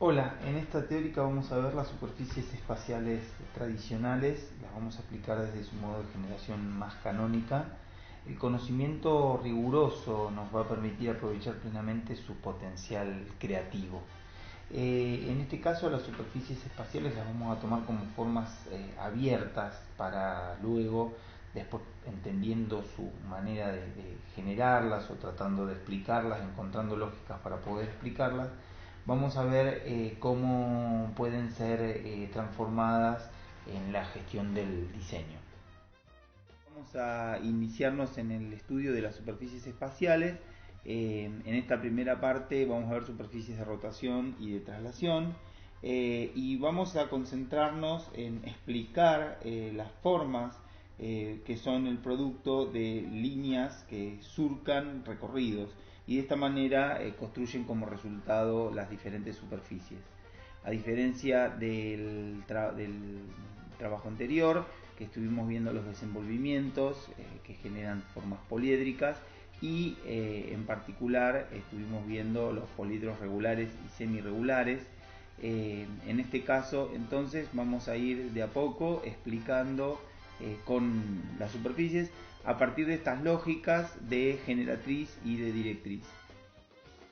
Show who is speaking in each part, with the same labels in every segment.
Speaker 1: Hola, en esta teórica vamos a ver las superficies espaciales tradicionales, las vamos a explicar desde su modo de generación más canónica. El conocimiento riguroso nos va a permitir aprovechar plenamente su potencial creativo. En este caso las superficies espaciales las vamos a tomar como formas abiertas para luego, después entendiendo su manera de generarlas o tratando de explicarlas, encontrando lógicas para poder explicarlas, vamos a ver cómo pueden ser transformadas en la gestión del diseño. Vamos a iniciarnos en el estudio de las superficies espaciales. En esta primera parte vamos a ver superficies de rotación y de traslación, y vamos a concentrarnos en explicar las formas que son el producto de líneas que surcan recorridos y de esta manera construyen como resultado las diferentes superficies. A diferencia del trabajo anterior, que estuvimos viendo los desenvolvimientos que generan formas poliédricas y en particular estuvimos viendo los poliedros regulares y semirregulares. En este caso entonces vamos a ir de a poco explicando con las superficies a partir de estas lógicas de generatriz y de directriz.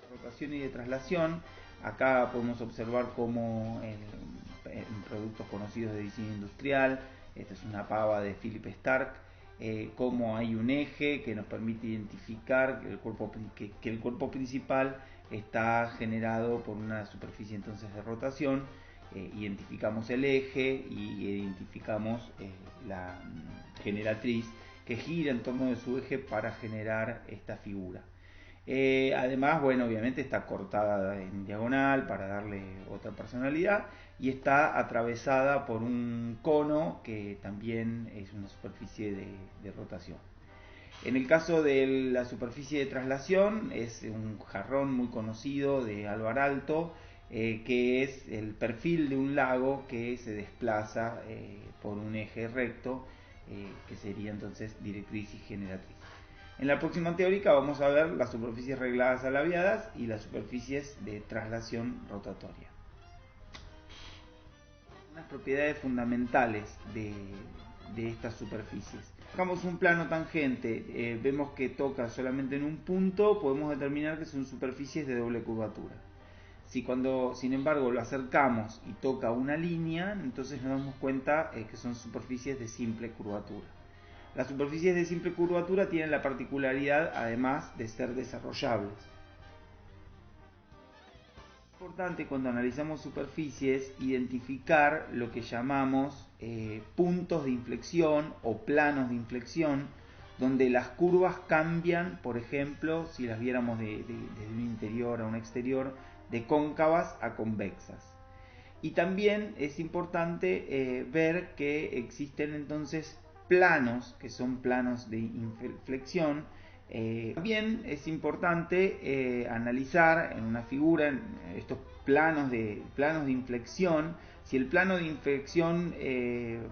Speaker 1: Rotación y de traslación. Acá podemos observar cómo en productos conocidos de diseño industrial, esta es una pava de Philip Stark, cómo hay un eje que nos permite identificar que el cuerpo principal está generado por una superficie entonces de rotación. Identificamos el eje y identificamos la generatriz que gira en torno de su eje para generar esta figura. Además, bueno, obviamente está cortada en diagonal para darle otra personalidad y está atravesada por un cono que también es una superficie de rotación. En el caso de la superficie de traslación es un jarrón muy conocido de Alvar Aalto, que es el perfil de un lago que se desplaza por un eje recto, que sería entonces directriz y generatriz. En la próxima teórica vamos a ver las superficies regladas alaviadas y las superficies de traslación rotatoria. Unas propiedades fundamentales de estas superficies. Sacamos un plano tangente, vemos que toca solamente en un punto, podemos determinar que son superficies de doble curvatura. Si cuando, sin embargo, lo acercamos y toca una línea, entonces nos damos cuenta que son superficies de simple curvatura. Las superficies de simple curvatura tienen la particularidad, además, de ser desarrollables. Es importante cuando analizamos superficies identificar lo que llamamos puntos de inflexión o planos de inflexión, donde las curvas cambian, por ejemplo, si las viéramos desde un interior a un exterior, de cóncavas a convexas. Y también es importante ver que existen entonces planos, que son planos de inflexión. También es importante analizar en una figura estos planos de inflexión. Si el plano de inflexión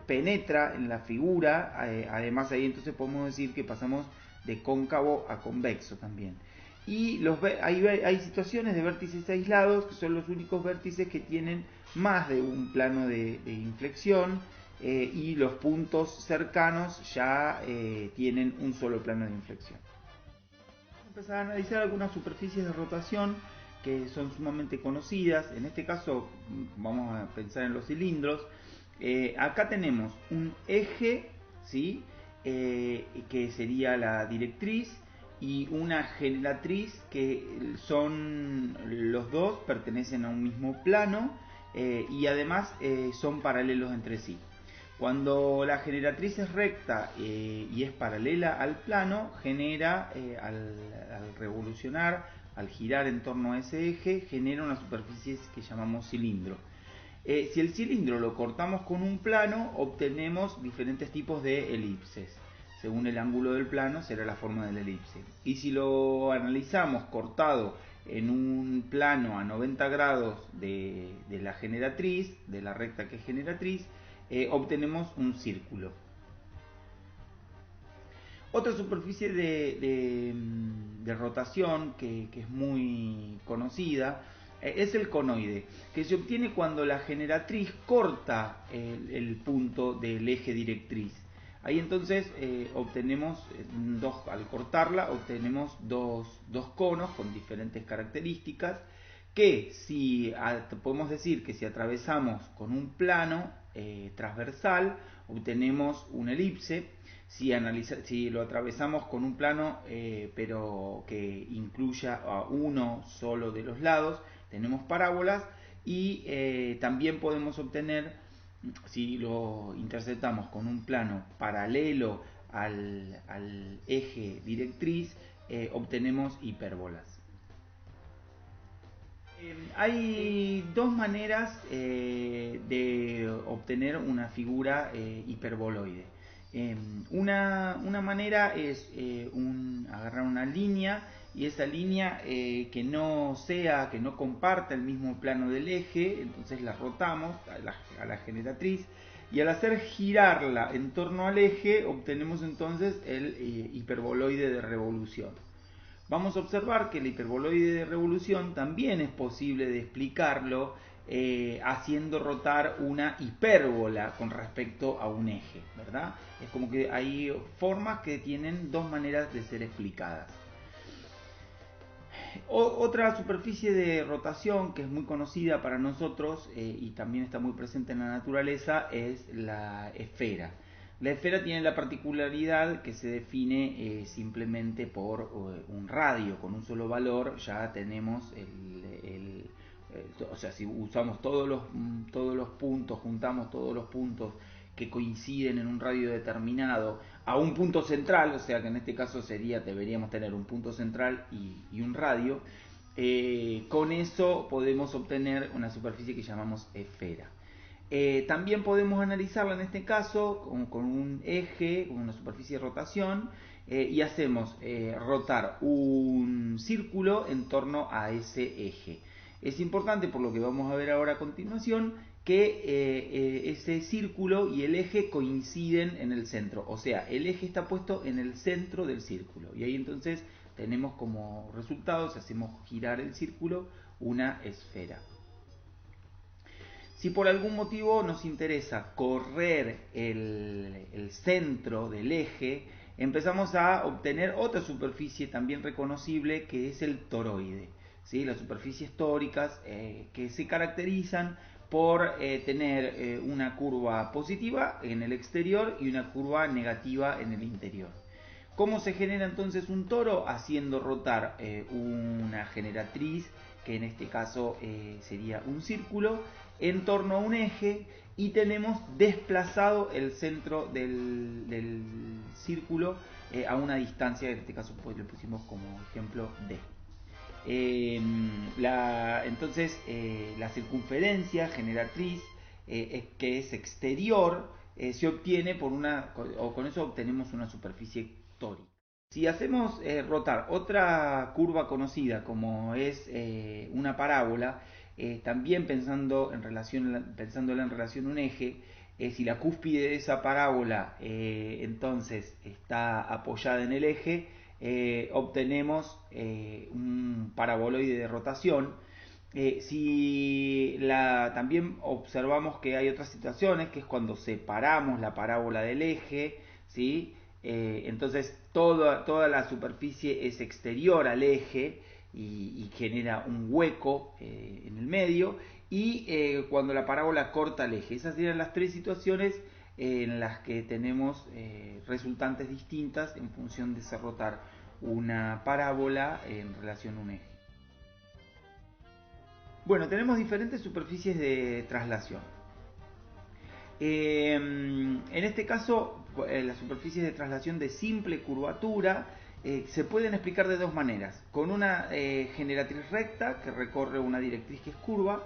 Speaker 1: penetra en la figura, además ahí entonces podemos decir que pasamos de cóncavo a convexo también. Y hay situaciones de vértices aislados que son los únicos vértices que tienen más de un plano de inflexión, y los puntos cercanos ya tienen un solo plano de inflexión. Vamos a empezar a analizar algunas superficies de rotación que son sumamente conocidas. En este caso vamos a pensar en los cilindros. Acá tenemos un eje, ¿sí? Que sería la directriz, y una generatriz, que son los dos, pertenecen a un mismo plano, y además son paralelos entre sí. Cuando la generatriz es recta y es paralela al plano, genera al revolucionar, al girar en torno a ese eje, genera una superficie que llamamos cilindro. Si el cilindro lo cortamos con un plano, obtenemos diferentes tipos de elipses. Según el ángulo del plano será la forma de la elipse. Y si lo analizamos cortado en un plano a 90 grados de la generatriz, de la recta que es generatriz, obtenemos un círculo. Otra superficie de rotación que es muy conocida Es el conoide, que se obtiene cuando la generatriz corta el punto del eje directriz. Ahí entonces obtenemos al cortarla obtenemos dos conos con diferentes características que podemos decir que si atravesamos con un plano transversal obtenemos una elipse. Si lo atravesamos con un plano pero que incluya a uno solo de los lados, tenemos parábolas. Y también podemos obtener, si lo interceptamos con un plano paralelo al eje directriz, obtenemos hipérbolas. Hay dos maneras de obtener una figura hiperboloide. Una manera es agarrar una línea, y esa línea que no comparta el mismo plano del eje, entonces la rotamos a la generatriz, y al hacer girarla en torno al eje obtenemos entonces el hiperboloide de revolución. Vamos a observar que el hiperboloide de revolución también es posible de explicarlo haciendo rotar una hipérbola con respecto a un eje, ¿verdad? Es como que hay formas que tienen dos maneras de ser explicadas. Otra superficie de rotación que es muy conocida para nosotros y también está muy presente en la naturaleza es la esfera. La esfera tiene la particularidad que se define simplemente por un radio. Con un solo valor ya tenemos o sea, si usamos todos los puntos, juntamos todos los puntos que coinciden en un radio determinado a un punto central, o sea que en este caso deberíamos tener un punto central y un radio, con eso podemos obtener una superficie que llamamos esfera. También podemos analizarla en este caso con un eje, con una superficie de rotación, y hacemos rotar un círculo en torno a ese eje. Es importante, por lo que vamos a ver ahora a continuación, que ese círculo y el eje coinciden en el centro, o sea, el eje está puesto en el centro del círculo, y ahí entonces tenemos como resultado, si hacemos girar el círculo, una esfera. Si por algún motivo nos interesa correr el centro del eje, empezamos a obtener otra superficie también reconocible, que es el toroide. ¿Sí? Las superficies tóricas que se caracterizan por tener una curva positiva en el exterior y una curva negativa en el interior. ¿Cómo se genera entonces un toro? Haciendo rotar una generatriz, que en este caso sería un círculo, en torno a un eje, y tenemos desplazado el centro del círculo a una distancia, en este caso pues le pusimos como ejemplo D. Entonces la circunferencia generatriz, que es exterior, se obtiene con eso obtenemos una superficie tórica. Si hacemos rotar otra curva conocida como es una parábola, también pensándola en relación a un eje, si la cúspide de esa parábola entonces está apoyada en el eje, obtenemos un paraboloide de rotación. También observamos que hay otras situaciones, que es cuando separamos la parábola del eje, ¿sí? Entonces toda la superficie es exterior al eje y genera un hueco en el medio, y cuando la parábola corta el eje. Esas serían las tres situaciones en las que tenemos resultantes distintas en función de hacer rotar una parábola en relación a un eje. Bueno, tenemos diferentes superficies de traslación. En este caso, las superficies de traslación de simple curvatura se pueden explicar de dos maneras: con una generatriz recta que recorre una directriz que es curva,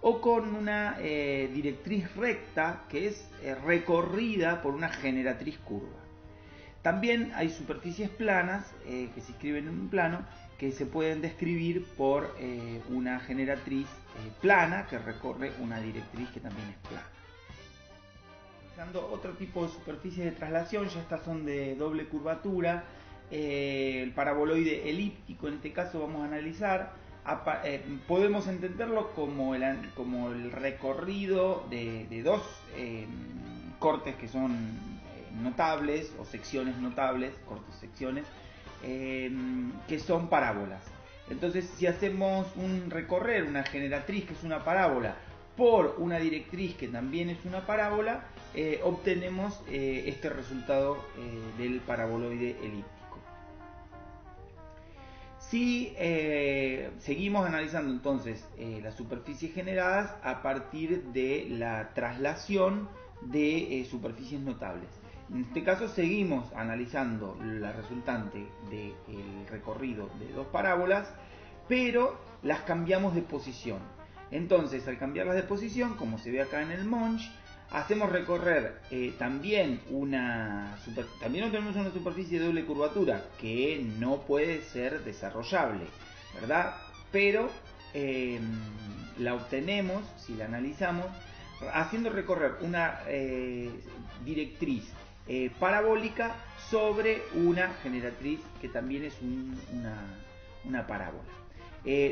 Speaker 1: o con una directriz recta que es recorrida por una generatriz curva. También hay superficies planas que se inscriben en un plano, que se pueden describir por una generatriz plana que recorre una directriz que también es plana. Dando otro tipo de superficies de traslación, ya estas son de doble curvatura. El paraboloide elíptico, en este caso vamos a analizar, podemos entenderlo como el recorrido de dos cortes que son notables o secciones notables, cortes secciones, que son parábolas. Entonces, si hacemos recorrer una generatriz que es una parábola por una directriz que también es una parábola, obtenemos este resultado del paraboloide elíptico. Si seguimos analizando entonces las superficies generadas a partir de la traslación de superficies notables. En este caso seguimos analizando la resultante del recorrido de dos parábolas, pero las cambiamos de posición. Entonces, al cambiarlas de posición, como se ve acá en el Monge, hacemos recorrer también tenemos una superficie de doble curvatura que no puede ser desarrollable, ¿verdad? Pero la obtenemos, si la analizamos, haciendo recorrer una directriz parabólica sobre una generatriz que también es una parábola.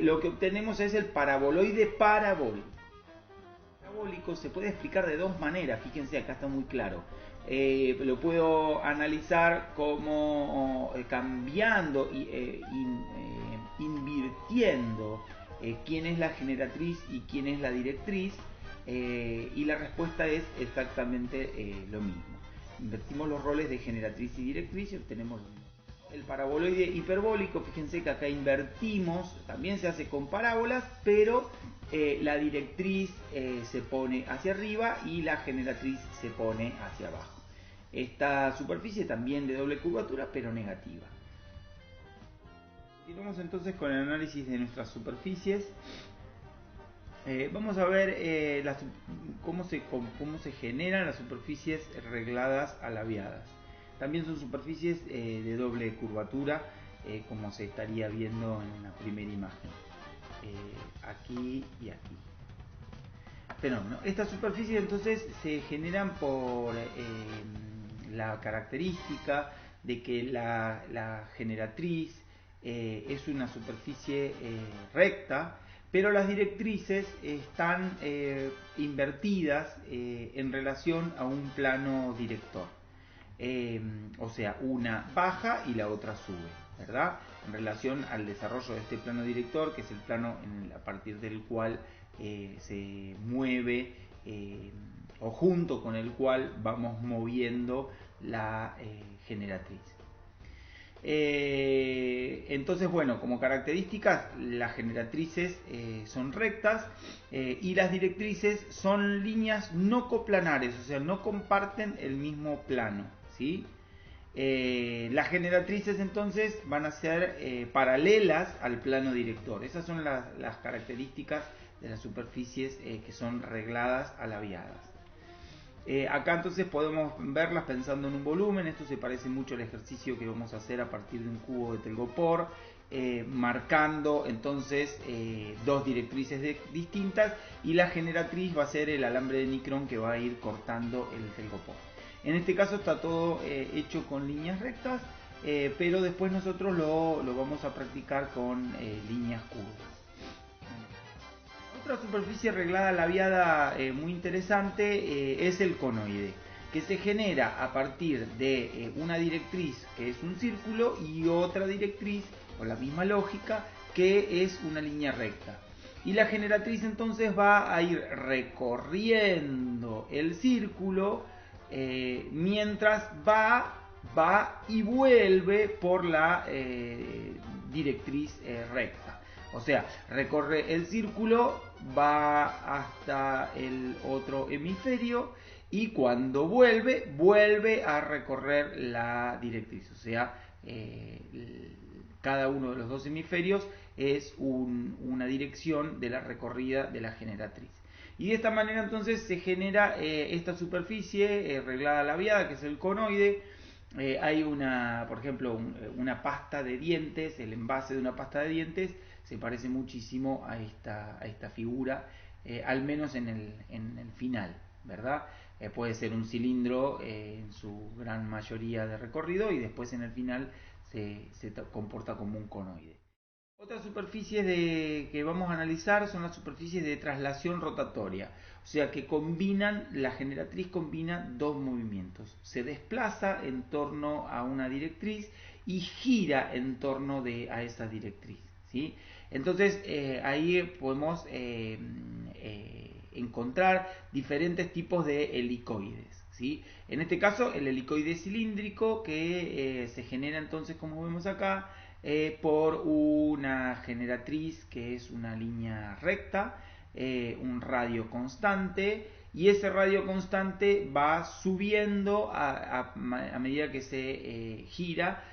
Speaker 1: Lo que obtenemos es el paraboloide parabólico. Parabólico se puede explicar de dos maneras, fíjense, acá está muy claro. Lo puedo analizar como cambiando y invirtiendo quién es la generatriz y quién es la directriz, y la respuesta es exactamente lo mismo. Invertimos los roles de generatriz y directriz y obtenemos lo mismo. El paraboloide hiperbólico, fíjense que acá invertimos, también se hace con parábolas, pero la directriz se pone hacia arriba y la generatriz se pone hacia abajo. Esta superficie también de doble curvatura, pero negativa. Continuamos entonces con el análisis de nuestras superficies. Vamos a ver cómo se generan las superficies regladas alabiadas. También son superficies de doble curvatura, como se estaría viendo en la primera imagen. Aquí y aquí. Fenómeno. Estas superficies entonces se generan por la característica de que la generatriz es una superficie recta, pero las directrices están invertidas en relación a un plano director. O sea, una baja y la otra sube, ¿verdad? En relación al desarrollo de este plano director, que es el plano a partir del cual se mueve o junto con el cual vamos moviendo la generatriz. Entonces, bueno, como características, las generatrices son rectas y las directrices son líneas no coplanares, o sea, no comparten el mismo plano, ¿sí? Las generatrices entonces van a ser paralelas al plano director. Esas son las características de las superficies que son regladas alabiadas. Acá entonces podemos verlas pensando en un volumen. Esto se parece mucho al ejercicio que vamos a hacer a partir de un cubo de telgopor, marcando entonces dos directrices distintas, y la generatriz va a ser el alambre de nicrón que va a ir cortando el telgopor. En este caso está todo hecho con líneas rectas, pero después nosotros lo vamos a practicar con líneas curvas. Otra superficie reglada labiada muy interesante es el conoide, que se genera a partir de una directriz que es un círculo y otra directriz con la misma lógica que es una línea recta. Y la generatriz entonces va a ir recorriendo el círculo mientras va y vuelve por la directriz recta. O sea, recorre el círculo, va hasta el otro hemisferio y cuando vuelve a recorrer la directriz. O sea, cada uno de los dos hemisferios es una dirección de la recorrida de la generatriz. Y de esta manera entonces se genera esta superficie reglada labiada, que es el conoide. Hay por ejemplo, una pasta de dientes, el envase de una pasta de dientes se parece muchísimo a esta figura, al menos en el final, ¿verdad? Puede ser un cilindro en su gran mayoría de recorrido y después en el final se comporta como un conoide. Otras superficies que vamos a analizar son las superficies de traslación rotatoria, o sea que la generatriz combina dos movimientos, se desplaza en torno a una directriz y gira en torno a esa directriz, ¿sí? Entonces ahí podemos encontrar diferentes tipos de helicoides, ¿sí? En este caso el helicoide cilíndrico que se genera entonces, como vemos acá, por una generatriz que es una línea recta, un radio constante, y ese radio constante va subiendo a medida que se gira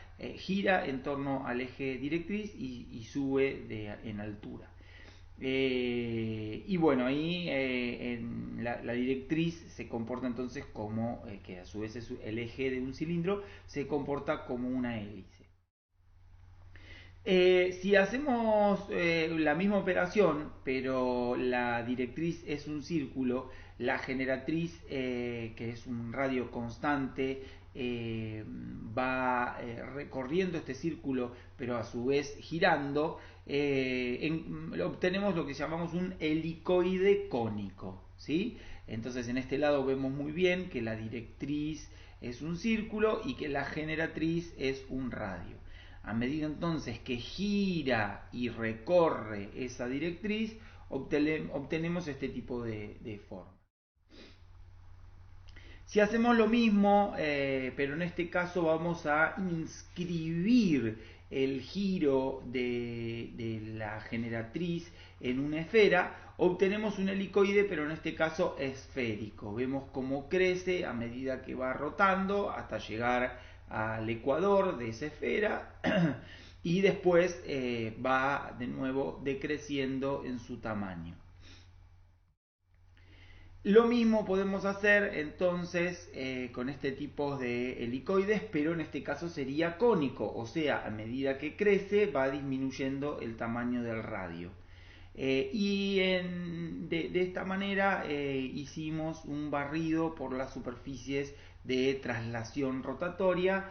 Speaker 1: en torno al eje directriz y sube en altura. Y bueno, ahí la directriz se comporta entonces como, que a su vez es el eje de un cilindro, se comporta como una hélice. Si hacemos la misma operación, pero la directriz es un círculo, la generatriz, que es un radio constante, va recorriendo este círculo, pero a su vez girando, obtenemos lo que llamamos un helicoide cónico, ¿sí? Entonces en este lado vemos muy bien que la directriz es un círculo y que la generatriz es un radio. A medida entonces que gira y recorre esa directriz, obtenemos este tipo de forma. Si hacemos lo mismo, pero en este caso vamos a inscribir el giro de la generatriz en una esfera, obtenemos un helicoide, pero en este caso esférico. Vemos cómo crece a medida que va rotando hasta llegar al ecuador de esa esfera y después va de nuevo decreciendo en su tamaño. Lo mismo podemos hacer entonces con este tipo de helicoides, pero en este caso sería cónico, o sea, a medida que crece va disminuyendo el tamaño del radio. De esta manera hicimos un barrido por las superficies de traslación rotatoria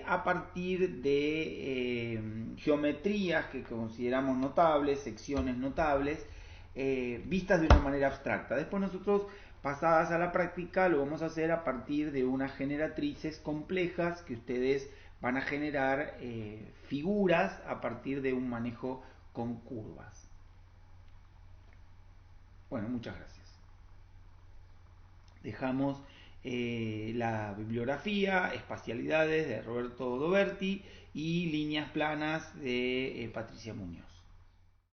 Speaker 1: a partir de geometrías que consideramos notables, secciones notables, vistas de una manera abstracta. Después nosotros, pasadas a la práctica, lo vamos a hacer a partir de unas generatrices complejas que ustedes van a generar figuras a partir de un manejo con curvas. Bueno, muchas gracias. Dejamos la bibliografía, espacialidades de Roberto Doberti y líneas planas de Patricia Muñoz.